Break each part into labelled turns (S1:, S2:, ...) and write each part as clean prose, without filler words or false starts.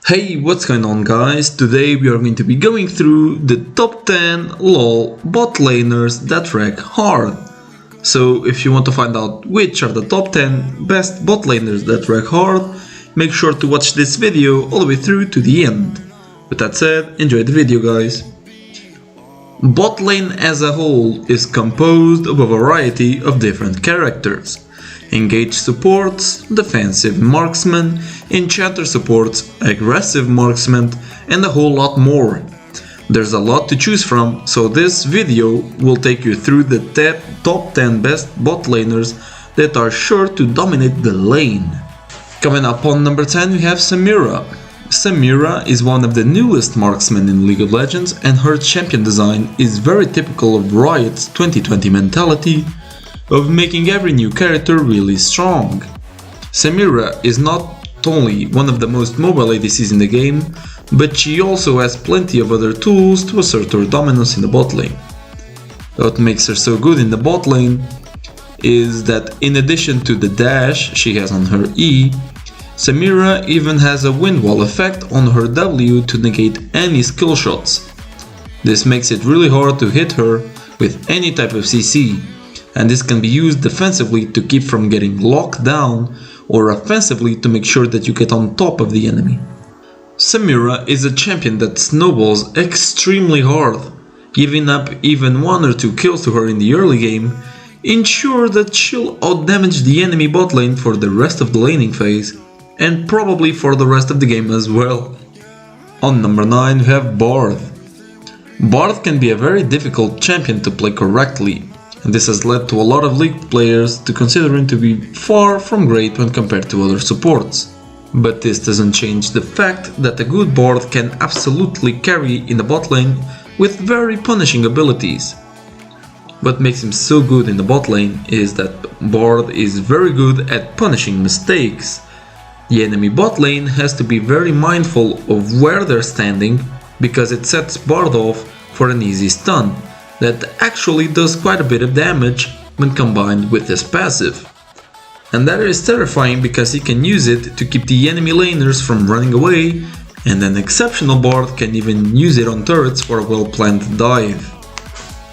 S1: Hey, what's going on guys? Today we are going to be going through the top 10 LoL bot laners that wreck hard. So if you want to find out which are the top 10 best bot laners that wreck hard, make sure to watch this video all the way through to the end. With that said, enjoy the video guys. Bot lane as a whole is composed of a variety of different characters. Engage supports, defensive marksman, enchanter supports, aggressive marksman, and a whole lot more. There's a lot to choose from, so this video will take you through the top 10 best bot laners that are sure to dominate the lane. Coming up on number 10 we have Samira. Samira is one of the newest marksmen in League of Legends, and her champion design is very typical of Riot's 2020 mentality of making every new character really strong. Samira is not only one of the most mobile ADCs in the game, but she also has plenty of other tools to assert her dominance in the bot lane. What makes her so good in the bot lane is that in addition to the dash she has on her E, Samira even has a wind wall effect on her W to negate any skill shots. This makes it really hard to hit her with any type of CC, and this can be used defensively to keep from getting locked down, or offensively to make sure that you get on top of the enemy. Samira is a champion that snowballs extremely hard. Giving up even 1 or 2 kills to her in the early game ensure that she'll outdamage the enemy bot lane for the rest of the laning phase, and probably for the rest of the game as well. On number 9 we have Bard. Bard can be a very difficult champion to play correctly, and this has led to a lot of League players to consider him to be far from great when compared to other supports. But this doesn't change the fact that a good Bard can absolutely carry in the bot lane with very punishing abilities. What makes him so good in the bot lane is that Bard is very good at punishing mistakes. The enemy bot lane has to be very mindful of where they're standing, because it sets Bard off for an easy stun that actually does quite a bit of damage when combined with his passive. And that is terrifying because he can use it to keep the enemy laners from running away, and an exceptional Bard can even use it on turrets for a well-planned dive.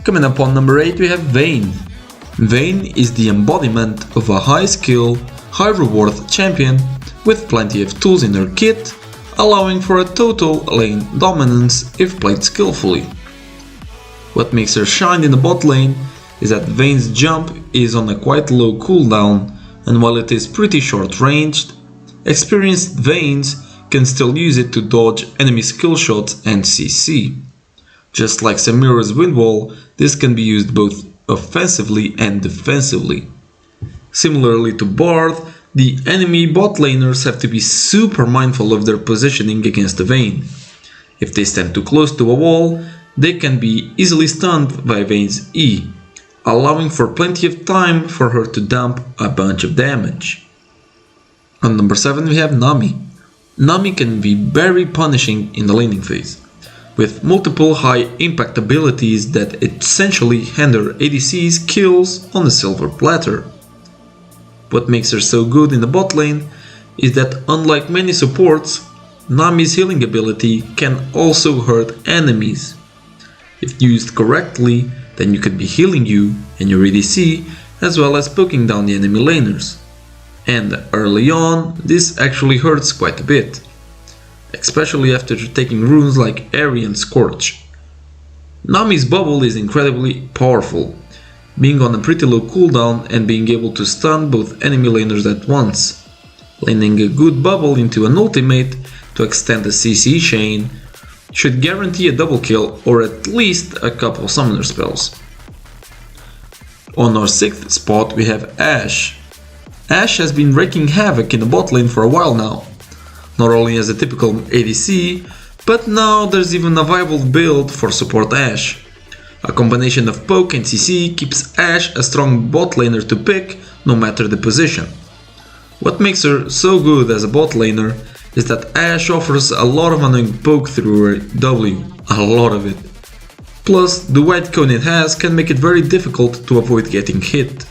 S1: Coming up on number 8 we have Vayne. Vayne is the embodiment of a high skill, high reward champion with plenty of tools in her kit, allowing for a total lane dominance if played skillfully. What makes her shine in the bot lane is that Vayne's jump is on a quite low cooldown, and while it is pretty short ranged, experienced Vaynes can still use it to dodge enemy skill shots and CC. Just like Samira's wind wall, this can be used both offensively and defensively. Similarly to Bard, the enemy bot laners have to be super mindful of their positioning against the Vayne. If they stand too close to a wall, they can be easily stunned by Vayne's E, allowing for plenty of time for her to dump a bunch of damage. On number 7 we have Nami. Nami can be very punishing in the laning phase, with multiple high impact abilities that essentially hinder ADC's kills on a silver platter. What makes her so good in the bot lane is that unlike many supports, Nami's healing ability can also hurt enemies. If used correctly, then you could be healing you and your ADC, as well as poking down the enemy laners. And early on, this actually hurts quite a bit, especially after taking runes like Aery and Scorch. Nami's bubble is incredibly powerful, being on a pretty low cooldown and being able to stun both enemy laners at once. Landing a good bubble into an ultimate to extend the CC chain should guarantee a double kill or at least a couple summoner spells. On our 6th spot we have Ashe. Ashe has been wreaking havoc in the bot lane for a while now, not only as a typical ADC, but now there's even a viable build for support Ashe. A combination of poke and CC keeps Ashe a strong bot laner to pick no matter the position. What makes her so good as a bot laner is that Ashe offers a lot of annoying poke through her W, a lot of it. Plus, the white cone it has can make it very difficult to avoid getting hit.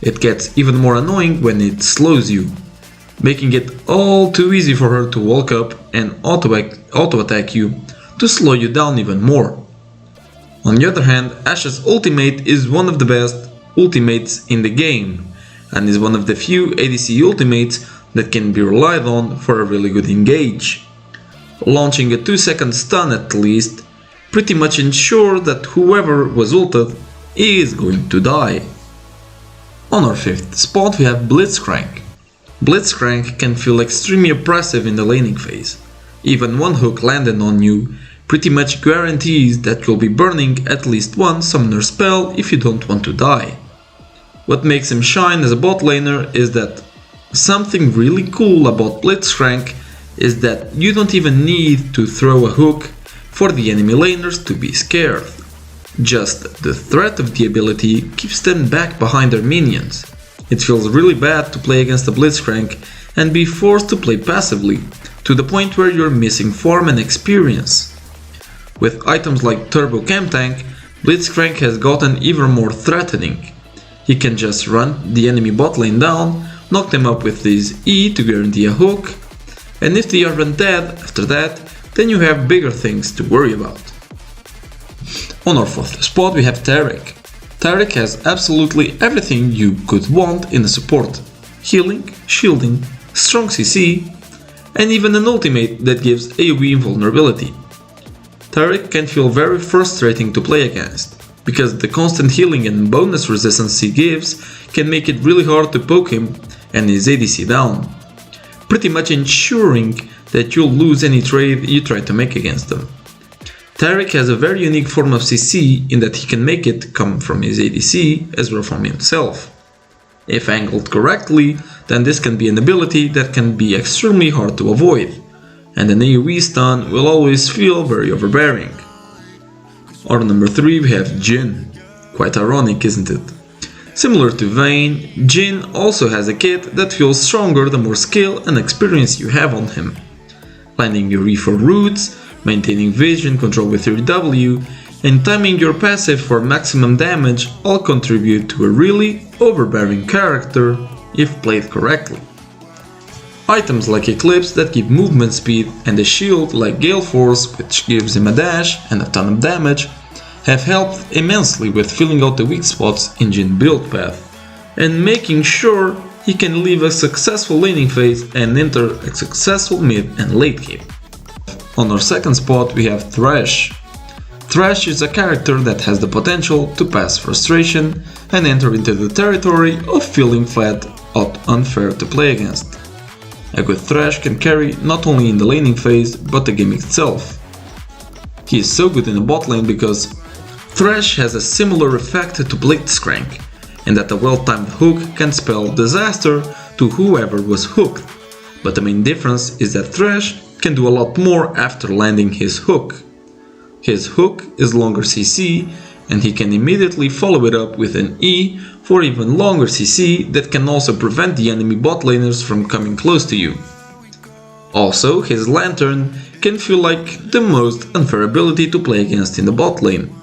S1: It gets even more annoying when it slows you. making it all too easy for her to walk up and auto-attack you to slow you down even more. On the other hand, Ashe's ultimate is one of the best ultimates in the game, and is one of the few ADC ultimates that can be relied on for a really good engage. Launching a 2-second stun at least pretty much ensure that whoever was ulted is going to die. On our 5th spot we have Blitzcrank. Blitzcrank can feel extremely oppressive in the laning phase. Even one hook landed on you pretty much guarantees that you'll be burning at least one summoner spell if you don't want to die. What makes him shine as a bot laner is that something really cool about Blitzcrank is that you don't even need to throw a hook for the enemy laners to be scared. Just the threat of the ability keeps them back behind their minions. It feels really bad to play against a Blitzcrank and be forced to play passively, to the point where you're missing farm and experience. With items like Turbo Chem Tank, Blitzcrank has gotten even more threatening. He can just run the enemy bot lane down, knock them up with his E to guarantee a hook, and if they aren't dead after that, then you have bigger things to worry about. On our 4th spot we have Taric. Taric has absolutely everything you could want in a support: healing, shielding, strong CC, and even an ultimate that gives AoE invulnerability. Taric can feel very frustrating to play against, because the constant healing and bonus resistance he gives can make it really hard to poke him and his ADC down, pretty much ensuring that you'll lose any trade you try to make against them. Taric has a very unique form of CC in that he can make it come from his ADC as well from himself. If angled correctly, then this can be an ability that can be extremely hard to avoid, and an AoE stun will always feel very overbearing. On number 3 we have Jhin. Quite ironic, isn't it? Similar to Vayne, Jhin also has a kit that feels stronger the more skill and experience you have on him. Landing your E for roots, maintaining vision control with your W, and timing your passive for maximum damage all contribute to a really overbearing character if played correctly. Items like Eclipse that give movement speed and a shield like Gale Force, which gives him a dash and a ton of damage, have helped immensely with filling out the weak spots in Jhin build path and making sure he can leave a successful laning phase and enter a successful mid and late game. On our 2nd spot we have Thresh. Thresh is a character that has the potential to pass frustration and enter into the territory of feeling flat out unfair to play against. A good Thresh can carry not only in the laning phase but the game itself. He is so good in the bot lane because Thresh has a similar effect to Blitzcrank, in that a well-timed hook can spell disaster to whoever was hooked, but the main difference is that Thresh can do a lot more after landing his hook. His hook is longer CC, and he can immediately follow it up with an E for even longer CC that can also prevent the enemy bot laners from coming close to you. Also, his Lantern can feel like the most unfair ability to play against in the bot lane.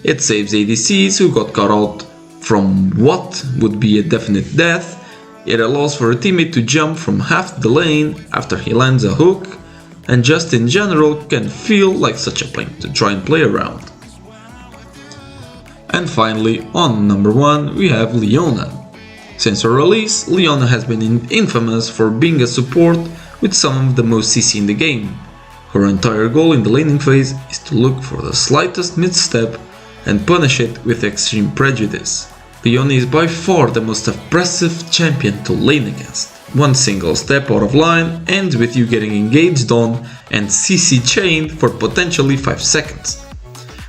S1: It saves ADCs who got caught out from what would be a definite death. It allows for a teammate to jump from half the lane after he lands a hook, and just in general can feel like such a plane to try and play around. And finally, on number 1 we have Leona. Since her release, Leona has been infamous for being a support with some of the most CC in the game. Her entire goal in the laning phase is to look for the slightest misstep and punish it with extreme prejudice. Leona is by far the most oppressive champion to lane against. One single step out of line ends with you getting engaged on and CC chained for potentially 5 seconds,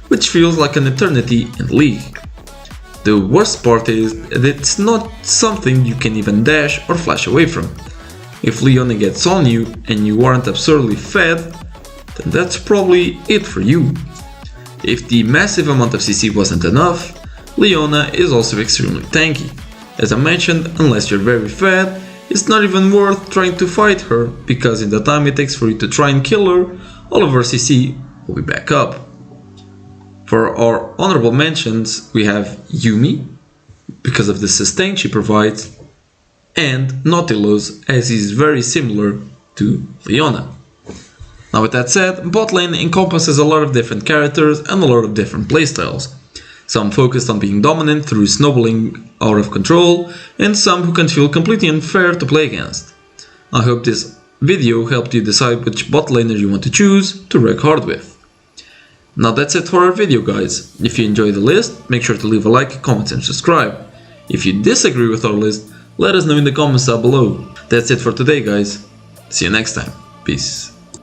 S1: which feels like an eternity in League. The worst part is that it's not something you can even dash or flash away from. If Leona gets on you and you aren't absurdly fed, then that's probably it for you. If the massive amount of CC wasn't enough, Leona is also extremely tanky. As I mentioned, unless you're very fed, it's not even worth trying to fight her, because in the time it takes for you to try and kill her, all of her CC will be back up. For our honorable mentions, we have Yuumi, because of the sustain she provides, and Nautilus, as he's very similar to Leona. Now with that said, bot lane encompasses a lot of different characters and a lot of different playstyles. Some focused on being dominant through snowballing out of control, and some who can feel completely unfair to play against. I hope this video helped you decide which bot laner you want to choose to wreck hard with. Now that's it for our video, guys. If you enjoyed the list, make sure to leave a like, comment and subscribe. If you disagree with our list, let us know in the comments down below. That's it for today, guys. See you next time. Peace.